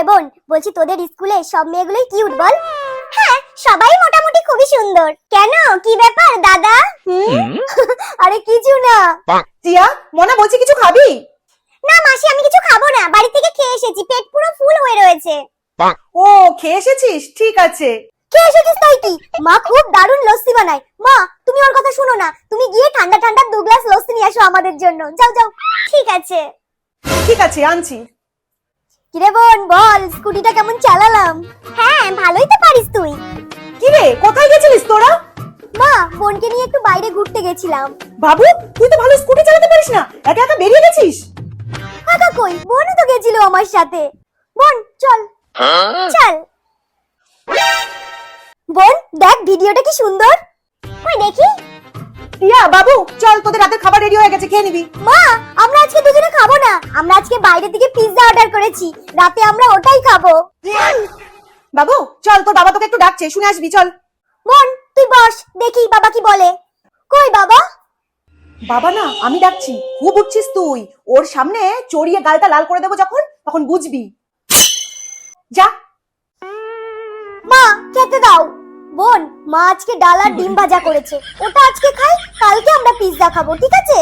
এ বোন, বলছি তোদের স্কুলে সব মেয়েগুলোই কিউট বল? হ্যাঁ, সবাই মোটামুটি খুবই সুন্দর। কেন, কি ব্যাপার দাদা? আরে কিছু না। টিয়া, মনা বলছি কিছু খাবি? না মাসি, আমি কিছু খাবো না, বাড়ি থেকে খেয়ে এসেছি, পেট পুরো ফুল হয়ে রয়েছে। ও, খেয়ে এসেছিস? ঠিক আছে। খেয়ে এসেছিস তাই কি? মা খুব দারুণ লস্যি বানায়। মা, তুমি ওর কথা শুনো না, তুমি গিয়ে ঠান্ডা ঠান্ডা 2 গ্লাস লস্যি নিয়ে আসো আমাদের জন্য। যাও যাও। ঠিক আছে। ঠিক আছে, আনছি। কিরে বোন, বল স্কুটিটা কেমন চালালাম? হ্যাঁ, ভালোই তো পারিস তুই। কি রে, কোথায় গেছিলিস তোরা? মা, বোনকে নিয়ে একটু বাইরে ঘুরতে গেছিলাম। বাবু, তুই তো ভালো স্কুটি চালাতে পারিস না, একা একা বেরিয়ে গেছিস? কাকা কই? বোনও তো গেছিল আমার সাথে। বোন চল। চল। বোন দেখ, ভিডিওটা কি সুন্দর। কই দেখি। টিয়া, বাবু চল, তোদের রাতের খাবার রেডি হয়ে গেছে, খেয়ে নিবি। মা, আমরা আজকে দুজনে খাবো না, আমরা আজকে বাইরে থেকে পিৎজা অর্ডার করেছি, রাতে আমরা ওটাই খাবো। বাবু চল, তোর বাবা তোকে একটু ডাকছে, শুনে আসবি, চল। বোন তুই বস, দেখি বাবা কি বলে। কই বাবা? বাবা না, আমি ডাকছি। খুব উঠছিস তুই, ওর সামনে চড়িয়ে গালটা লাল করে দেবো যখন, তখন বুঝবি। যা। মা খেতে দাও। বোন, মা আজকে ডাল আর ডিম ভাজা করেছে, ওটা আজকে খাই, কালকে আমরা পিৎজা খাবো, ঠিক আছে?